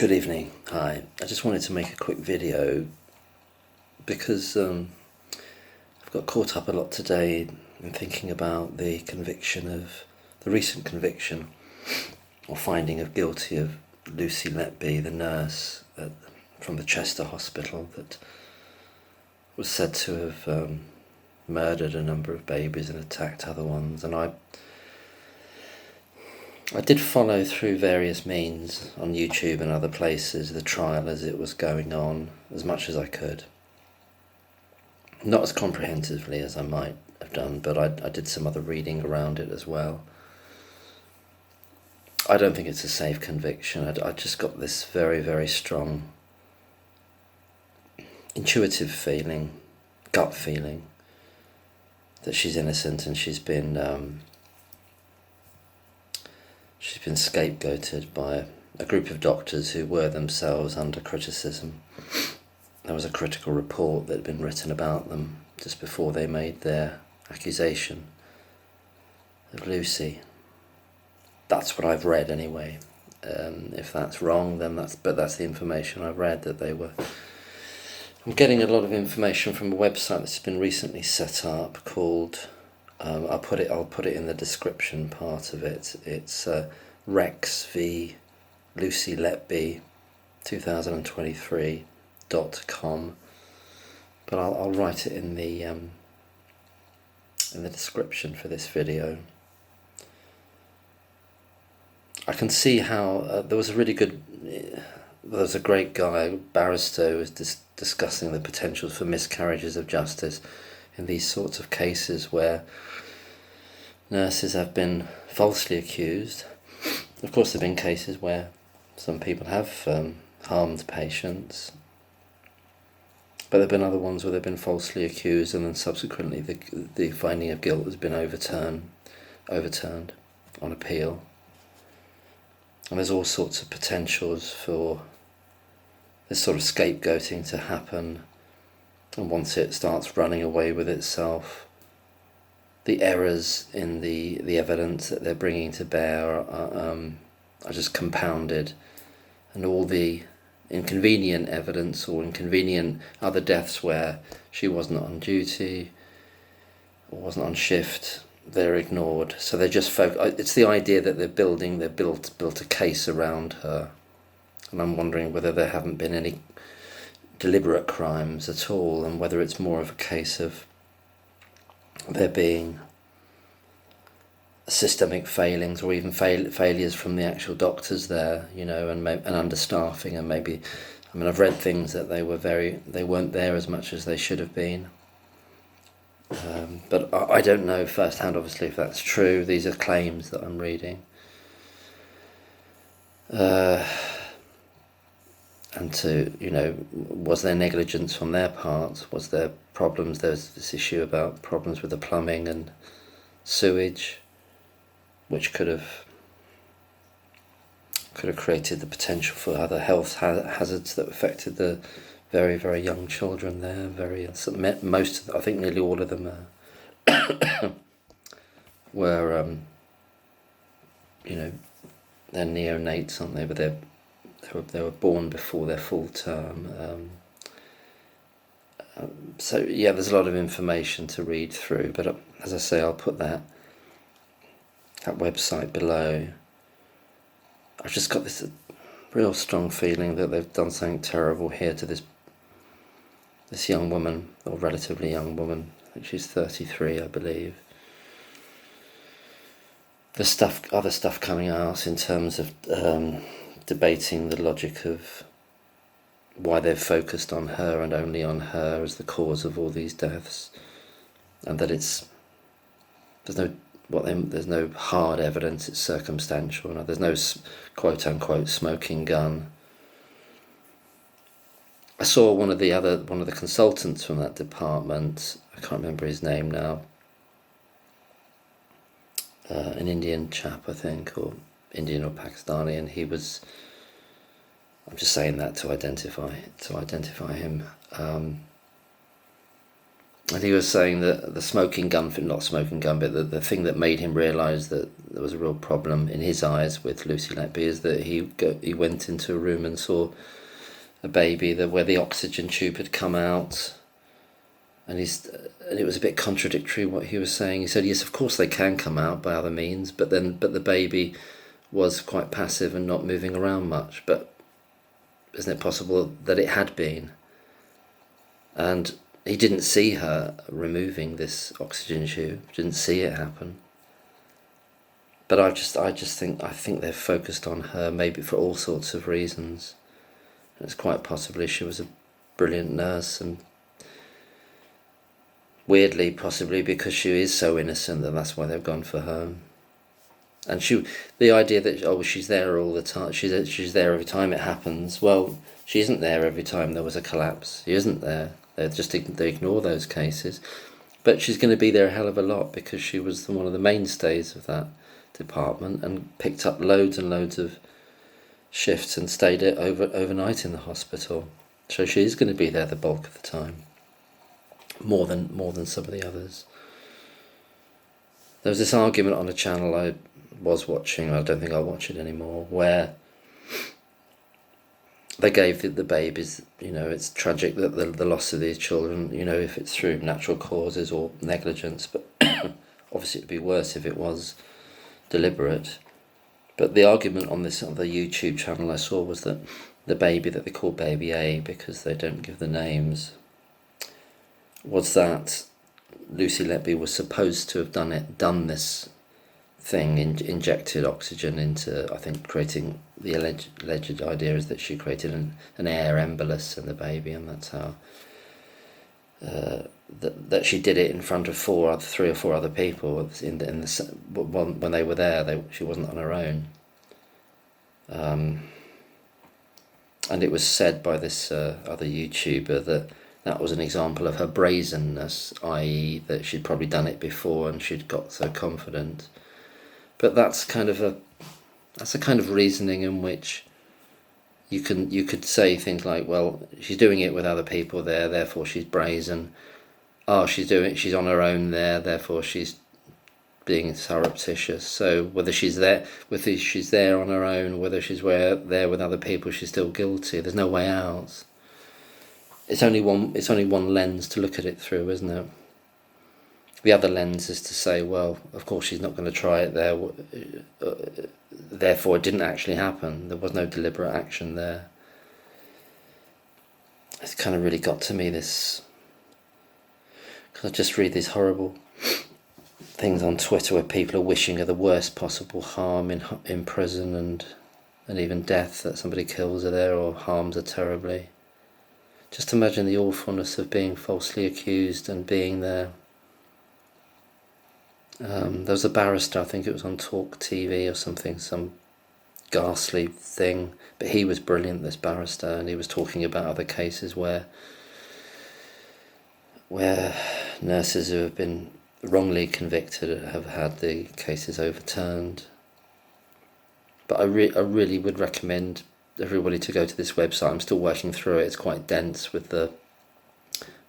Good evening. Hi. I just wanted to make a quick video because I've got caught up a lot today in thinking about the recent conviction or finding of guilty of Lucy Letby, the nurse from the Chester Hospital that was said to have murdered a number of babies and attacked other ones. And I did follow through various means on YouTube and other places the trial as it was going on as much as I could. Not as comprehensively as I might have done, but I did some other reading around it as well. I don't think it's a safe conviction. I just got this very, very strong intuitive feeling, gut feeling, that she's innocent and she's been scapegoated by a group of doctors who were themselves under criticism. There was a critical report that had been written about them just before they made their accusation of Lucy. That's what I've read anyway. If that's wrong, then that's the information I've read, that they were. I'm getting a lot of information from a website that's been recently set up called. I'll put it in the description part of it. It's Rex v Lucy Letby 2023.com, but I'll write it in the description for this video. I can see how there was a great guy, barrister, who was discussing the potential for miscarriages of justice in these sorts of cases where nurses have been falsely accused. Of course, there have been cases where some people have harmed patients, but there have been other ones where they've been falsely accused and then subsequently the finding of guilt has been overturned on appeal. And there's all sorts of potentials for this sort of scapegoating to happen, and once it starts running away with itself, the errors in the evidence that they're bringing to bear are just compounded, and all the inconvenient evidence or inconvenient other deaths where she wasn't on duty or wasn't on shift, they're ignored. So they just it's the idea that they've built a case around her, and I'm wondering whether there haven't been any deliberate crimes at all, and whether it's more of a case of there being systemic failings or even failures from the actual doctors there, and understaffing, and maybe, I've read things that they weren't there as much as they should have been. But I don't know firsthand, obviously, if that's true. These are claims that I'm reading. And was there negligence on their part? Was there problems? There's this issue about problems with the plumbing and sewage, which could have created the potential for other health hazards that affected the very, very young children there. I think nearly all of them were, they're neonates, aren't they? But they were born before their full term. So yeah, there's a lot of information to read through, but as I say, I'll put that website below. I've just got this real strong feeling that they've done something terrible here to this young woman, or relatively young woman. I think she's 33, I believe. There's other stuff coming out in terms of debating the logic of why they've focused on her and only on her as the cause of all these deaths, and that there's no hard evidence, it's circumstantial. There's no quote unquote smoking gun. I saw one of the consultants from that department, I can't remember his name now, an Indian chap, I think, or Indian or Pakistani, and he was, I'm just saying that to identify him. And he was saying that the smoking gun, not smoking gun, but the thing that made him realise that there was a real problem in his eyes with Lucy Letby is that he went into a room and saw a baby where the oxygen tube had come out, and it was a bit contradictory what he was saying. He said, yes, of course they can come out by other means, but the baby was quite passive and not moving around much. But isn't it possible that it had been? And he didn't see her removing this oxygen tube, didn't see it happen. But I think they've focused on her maybe for all sorts of reasons. And it's quite possibly she was a brilliant nurse, and weirdly possibly because she is so innocent that that's why they've gone for her. And the idea that she's there all the time, she's there every time it happens. Well, she isn't there every time there was a collapse. She isn't there. They ignore those cases, but she's going to be there a hell of a lot because she was one of the mainstays of that department and picked up loads and loads of shifts and stayed overnight in the hospital. So she's going to be there the bulk of the time, more than some of the others. There was this argument on a channel I was watching, I don't think I'll watch it anymore, where they gave the babies, it's tragic that the loss of these children, if it's through natural causes or negligence, but obviously it'd be worse if it was deliberate. But the argument on this other YouTube channel I saw was that the baby that they call Baby A, because they don't give the names, was that Lucy Letby was supposed to have done this thing, injected oxygen into, I think, creating the alleged idea is that she created an air embolus in the baby, and that's how that she did it in front of 3 or 4 other people when they were there. She wasn't on her own, and it was said by this other YouTuber that was an example of her brazenness, i.e. that she'd probably done it before and she'd got so confident. But that's a kind of reasoning in which you could say things like, well, she's doing it with other people there, therefore she's brazen. Oh, she's on her own there, therefore she's being surreptitious. So whether she's there on her own, whether she's there with other people, she's still guilty. There's no way out. It's only one lens to look at it through, isn't it? The other lens is to say, well, of course she's not going to try it there, therefore it didn't actually happen. There was no deliberate action there. It's kind of really got to me, this, because I just read these horrible things on Twitter where people are wishing her the worst possible harm in prison and even death, that somebody kills her there or harms her terribly. Just imagine the awfulness of being falsely accused and being there. There was a barrister, I think it was on Talk TV or something, some ghastly thing, but he was brilliant, this barrister, and he was talking about other cases where nurses who have been wrongly convicted have had the cases overturned. But I really would recommend everybody to go to this website. I'm still working through it. It's quite dense with the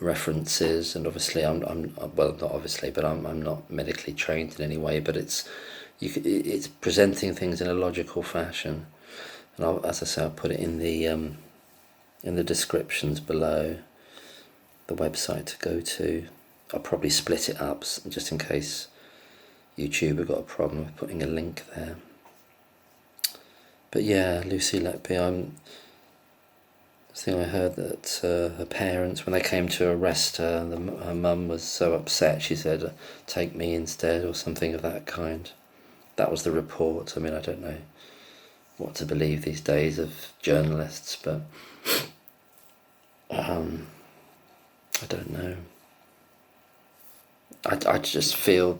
references, and obviously I'm not medically trained in any way, but it's presenting things in a logical fashion, and as I say, I'll put it in the descriptions below, the website to go to. I'll probably split it up just in case YouTube have got a problem with putting a link there. But yeah, Lucy Letby, I heard that her parents, when they came to arrest her, her mum was so upset, she said, take me instead, or something of that kind. That was the report. I mean, I don't know what to believe these days of journalists, but I don't know. I just feel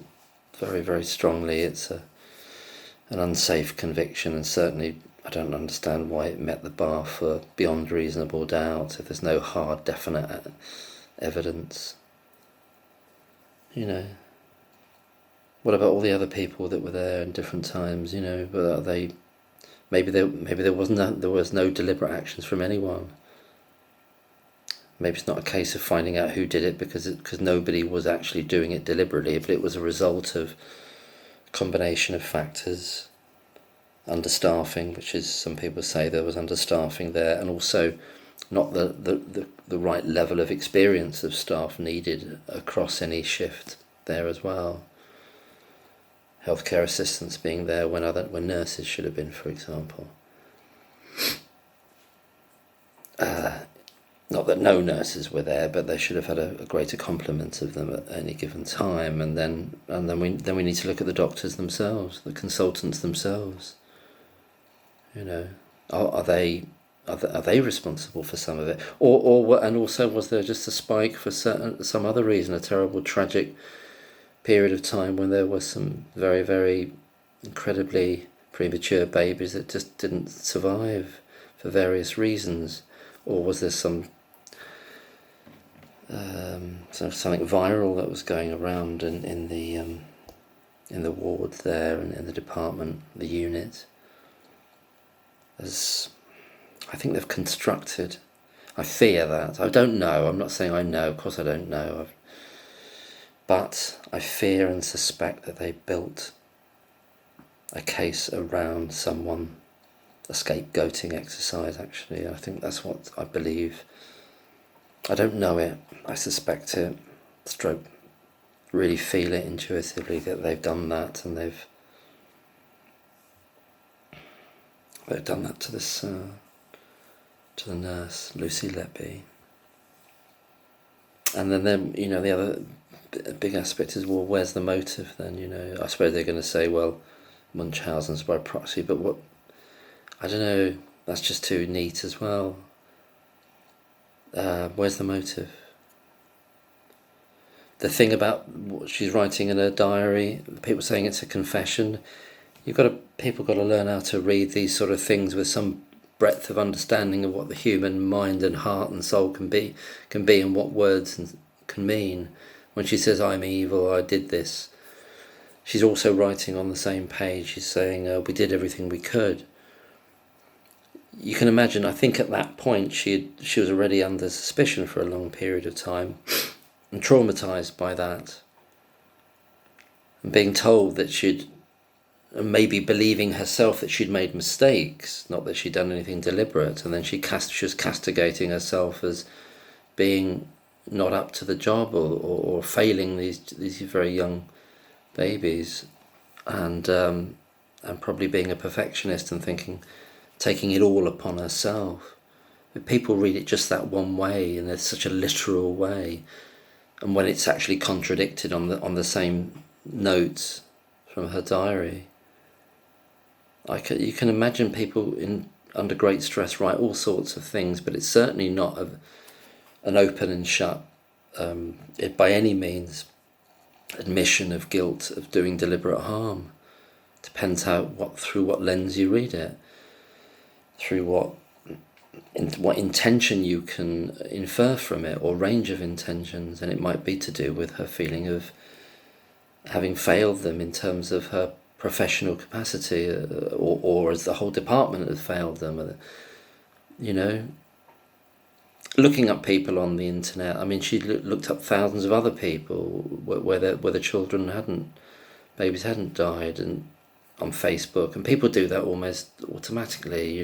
very, very strongly it's an unsafe conviction, and certainly I don't understand why it met the bar for beyond reasonable doubt if there's no hard, definite evidence. What about all the other people that were there in different times? But maybe there was no deliberate actions from anyone. Maybe it's not a case of finding out who did it because nobody was actually doing it deliberately, but it was a result of a combination of factors. Understaffing, which is, some people say there was understaffing there, and also not the right level of experience of staff needed across any shift there as well. Healthcare assistants being there when nurses should have been, for example. Not that no nurses were there, but they should have had a greater complement of them at any given time. And then we need to look at the doctors themselves, the consultants themselves. Are they responsible for some of it, and also was there just a spike for some other reason, a terrible tragic period of time when there was some very, very incredibly premature babies that just didn't survive for various reasons, or was there something viral that was going around in the ward there and in the department, the unit? As I think they've constructed, I fear that, I don't know, I'm not saying I know, of course I don't know, but I fear and suspect that they built a case around someone, a scapegoating exercise actually. I think that's what I believe. I don't know it, I suspect it, really feel it intuitively that they've done that, and they've done that to this, to the nurse, Lucy Letby. And then the other big aspect is, well, where's the motive then? I suppose they're going to say, well, Munchausen's by proxy, but what? I don't know. That's just too neat as well. Where's the motive? The thing about what she's writing in her diary, people saying it's a confession. People got to learn how to read these sort of things with some breadth of understanding of what the human mind and heart and soul can be, and what words can mean. When she says, "I'm evil, I did this," she's also writing on the same page. She's saying, "We did everything we could." You can imagine. I think at that point she was already under suspicion for a long period of time, and traumatized by that, and being told that and maybe believing herself that she'd made mistakes, not that she'd done anything deliberate, and then she was castigating herself as being not up to the job or failing these very young babies, and probably being a perfectionist and taking it all upon herself. But people read it just that one way, in such a literal way, and when it's actually contradicted on the same notes from her diary. You can imagine people under great stress write all sorts of things, but it's certainly not an open and shut, by any means, admission of guilt of doing deliberate harm. Depends through what lens you read it, through what intention you can infer from it, or range of intentions, and it might be to do with her feeling of having failed them in terms of her professional capacity, or as the whole department had failed them. Looking up people on the internet, I mean, she looked up thousands of other people where the babies hadn't died, and on Facebook, and people do that almost automatically,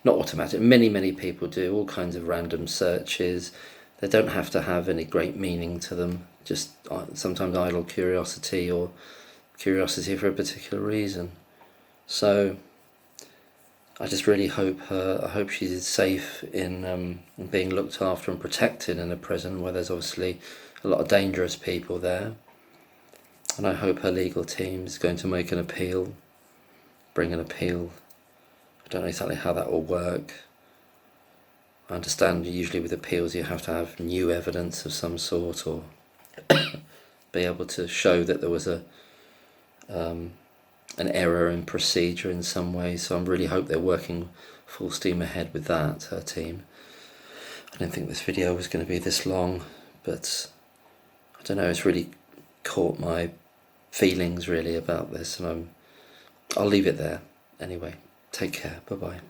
not automatic, many people do all kinds of random searches. They don't have to have any great meaning to them, just sometimes idle curiosity, or curiosity for a particular reason. So I just really hope she's safe in being looked after and protected in a prison where there's obviously a lot of dangerous people there. And I hope her legal team is going to make an appeal, bring an appeal. I don't know exactly how that will work. I understand usually with appeals you have to have new evidence of some sort, or be able to show that there was an error in procedure in some way. So I really hope they're working full steam ahead with that, her team. I didn't think this video was going to be this long, but I don't know, it's really caught my feelings really about this, and I'll leave it there. Anyway, take care, bye bye.